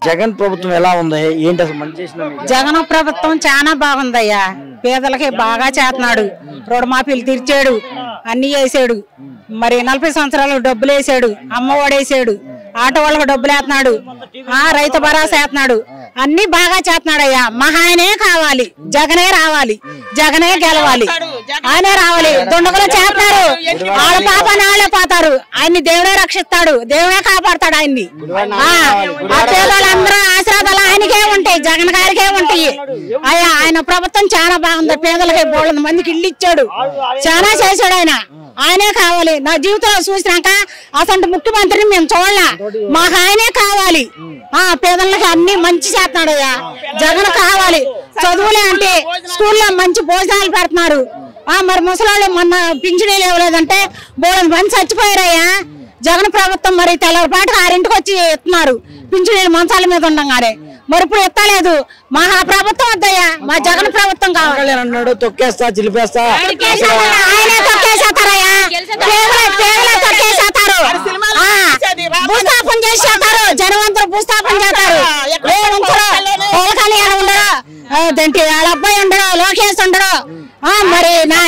జగన్ ప్రభుత్వం ఎలా ఉంది? ఏంటి అసలు మంచి చేసిన? జగన్ ప్రభుత్వం చాలా బాగుందయ్యా. పేదలకి బాగా చేస్తున్నాడు, రుణమాఫీలు తీర్చాడు, అన్ని వేసాడు. మరి 40 సంవత్సరాలు డబ్బులు వేసాడు, అమ్మఒడి వేసాడు, ఆటో వాళ్ళకి డబ్బులు వేస్తున్నాడు, రైతు భరోసా వేస్తున్నాడు, అన్ని బాగా చేస్తున్నాడయ్యా. ఆయనే కావాలి, జగనే రావాలి, జగనే గెలవాలి, ఆయనే రావాలి. దుండగులు చేస్తున్నారు, వాళ్ళ పాప నాళ్లే పోతారు. ఆయన్ని దేవుడే రక్షిస్తాడు, దేవుడే కాపాడతాడు ఆయన్ని. పేదవాళ్ళందరూ ఆశీర్వాదాలు ఆయనకే ఉంటాయి, జగన్ గారికే ఉంటాయి. అయ్యా ఆయన ప్రభుత్వం చాలా బాగుంది. పేదలకి బోళ్ళ మందికి ఇల్లు ఇచ్చాడు, చాలా చేశాడు ఆయన. ఆయనే కావాలి. నా జీవితంలో చూసినాక అసలు ముఖ్యమంత్రిని మేము చూడలే, మాకు ఆయనే కావాలి. పేదలకి అన్ని మంచి చేస్తున్నాడయ్యా. జగన్ కావాలి. చదువులే అంటే స్కూల్లో మంచి భోజనాలు పెడుతున్నారు. మరి ముసలాళ్ళు మొన్న పింఛనీలు ఇవ్వలేదంటే బోళ్ళ మంది చచ్చిపోయారయ్యా. జగన్ ప్రభుత్వం మరి తెల్లపాటుగా 6ంటికి వచ్చి ఇస్తున్నారు పింఛనీలు మంచాల మీద ఉండగానే. మరి ఇప్పుడు ఎత్తలేదు. మా ప్రభుత్వం వద్దయ్యా, మా జగన్ ప్రభుత్వం కావాలి అన్నాడు. తొక్కేస్తా, చిలిపేస్తా, ఆయనే తొక్కేసేస్తారయ్యా. పేదలే తొక్కేసేస్తారు, భూస్థాపన చేసేస్తారు. జనవంతులు భూస్థాపన చేస్తారు. పవన్ కళ్యాణ్ ఉండరు, వాళ్ళ అబ్బాయి ఉండరు, లోకేష్ ఉండరు. మరి నా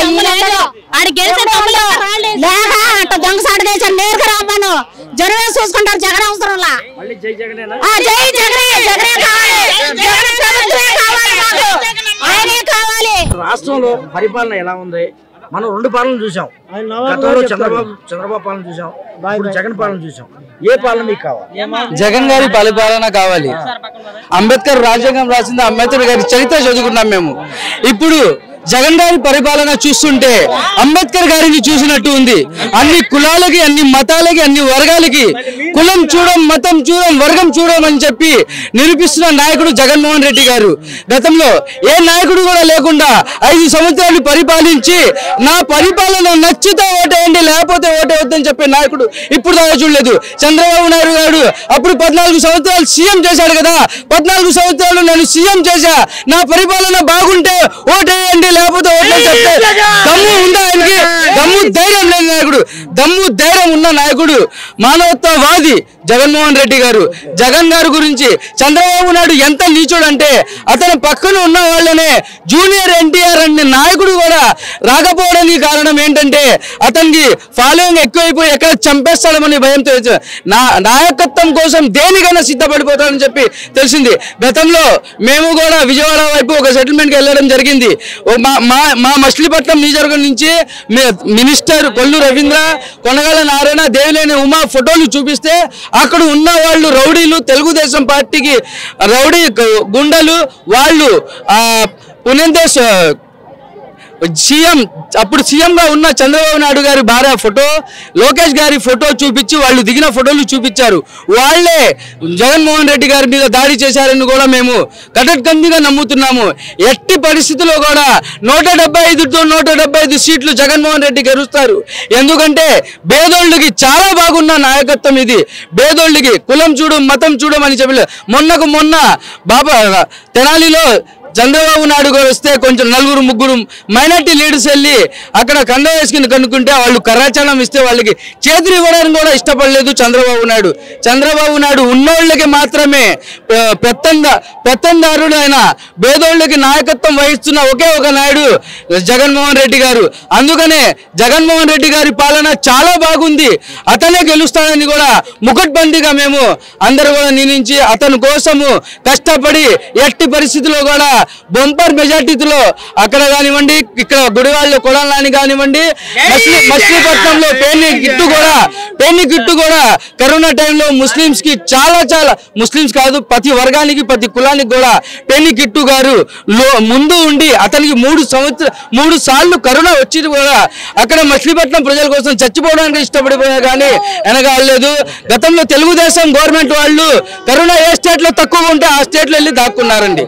లేక అట్ట దొంగసాడు చేశాను. నేరుగా రాబాను, జనమే చూసుకుంటారు. జగన్ అవసరంలా. జై జగనే, జగనే కావాలి, ఆయనే కావాలి. రాష్ట్రంలో పరిపాలన ఎలా ఉంది? మనం 2 పాలనలు చూసాం. గతంలో చంద్రబాబు పాలన చూసాం, ఇప్పుడు జగన్ పాలన చూసాం. ఏ పాలన మీకు కావాలి? జగన్ గారి పరిపాలన కావాలి. అంబేద్కర్ రాజ్యాంగం రాసింది, అంబేద్కర్ గారి చరిత్ర చదువుకున్నాం మేము. ఇప్పుడు జగన్ గారి పరిపాలన చూస్తుంటే అంబేద్కర్ గారిని చూసినట్టు ఉంది. అన్ని కులాలకి, అన్ని మతాలకి, అన్ని వర్గాలకి కులం చూడం, మతం చూడం, వర్గం చూడం అని చెప్పి నిరూపిస్తున్న నాయకుడు జగన్మోహన్ రెడ్డి గారు. గతంలో ఏ నాయకుడు కూడా లేకుండా 5 సంవత్సరాలు పరిపాలించి నా పరిపాలన నచ్చితే ఓటేయండి, లేకపోతే ఓటేయొద్దని చెప్పే నాయకుడు ఇప్పుడు దాకా చూడలేదు. చంద్రబాబు నాయుడు గారు అప్పుడు 14 సంవత్సరాలు సీఎం చేశాడు కదా. 14 సంవత్సరాలు నేను సీఎం చేశా, నా పరిపాలన బాగుంటే ఓటేయండి, లేకపోతే ఓట్లు చెప్తే దమ్ము ఉందా ఆయనకి? దమ్ము ధైర్యం లేని నాయకుడు, దమ్ము ధైర్యం ఉన్న నాయకుడు, మానవతావాది జగన్మోహన్ రెడ్డి గారు. జగన్ గారి గురించి చంద్రబాబు నాయుడు ఎంత నీచుడు అంటే అతని పక్కన ఉన్న వాళ్ళనే జూనియర్ ఎన్టీఆర్ అనే నాయకుడు కూడా రాకపోవడానికి కారణం ఏంటంటే అతనికి ఫాలోయింగ్ ఎక్కువైపోయి ఎక్కడ చంపేస్తాడమని భయంతో నాయకత్వం కోసం దేనికైనా సిద్ధపడిపోతాడని చెప్పి తెలిసింది. గతంలో మేము కూడా విజయవాడ వైపు ఒక సెటిల్మెంట్కి వెళ్ళడం జరిగింది. మా మచిలీపట్నం నియోజకవర్గం నుంచి మినిస్టర్ కొల్లు రవీంద్ర, కొనగాల నారాయణ, దేవినేని ఉమా ఫోటోలు చూపిస్తే అక్కడ ఉన్న వాళ్ళు రౌడీలు, తెలుగుదేశం పార్టీకి రౌడీ గుండలు వాళ్ళు. పునేందేశ్ సీఎం, అప్పుడు సీఎంగా ఉన్న చంద్రబాబు నాయుడు గారి భార్య ఫోటో, లోకేష్ గారి ఫోటో చూపించి వాళ్ళు దిగిన ఫోటోలు చూపించారు. వాళ్లే జగన్మోహన్ రెడ్డి గారి మీద దాడి చేశారని కూడా మేము కటకందిగా నమ్ముతున్నాము. ఎట్టి పరిస్థితుల్లో కూడా 175తో 175 సీట్లు జగన్మోహన్ రెడ్డి గెలుస్తారు. ఎందుకంటే పేదోళ్ళకి చాలా బాగున్న నాయకత్వం ఇది. పేదోళ్ళకి కులం చూడు, మతం చూడమని చెప్పలేదు. మొన్న బాబా తెనాలిలో చంద్రబాబు నాయుడు గారు వస్తే కొంచెం 4-3 మైనార్టీ లీడర్స్ వెళ్ళి అక్కడ కండ వేసుకుని కనుక్కుంటే వాళ్ళు కరాచారం ఇస్తే వాళ్ళకి చేతులు ఇవ్వడానికి కూడా ఇష్టపడలేదు చంద్రబాబు నాయుడు. చంద్రబాబు నాయుడు ఉన్నోళ్ళకి మాత్రమే పెత్తందారుడు అయిన పేదోళ్ళకి నాయకత్వం వహిస్తున్న ఒకే ఒక నాయుడు జగన్మోహన్ రెడ్డి గారు. అందుకనే జగన్మోహన్ రెడ్డి గారి పాలన చాలా బాగుంది. అతనే గెలుస్తాడని కూడా ముకుట్బందీగా మేము అందరూ కూడా నిర్ణయించి అతని కోసము కష్టపడి ఎట్టి పరిస్థితుల్లో కూడా బంపర్ మెజార్టీలో అక్కడ కానివ్వండి, ఇక్కడ గుడివాళ్ళలో కొడాలని కానివ్వండి, మచిలీపట్నంలో పేర్ని గిట్టు కూడా కరోనా టైంలో ముస్లిమ్స్ కి చాలా ముస్లిమ్స్ కాదు ప్రతి వర్గానికి, ప్రతి కులానికి కూడా పేర్ని గిట్టు గారు ముందు ఉండి అతనికి 3 సార్లు కరోనా వచ్చి కూడా అక్కడ మచిలీపట్నం ప్రజల కోసం చచ్చిపోవడానికి ఇష్టపడిపోయా కానీ వెనకాలేదు. గతంలో తెలుగుదేశం గవర్నమెంట్ వాళ్ళు కరోనా ఏ స్టేట్ లో తక్కువ ఉంటే ఆ స్టేట్ లో వెళ్ళి దాక్కున్నారండి.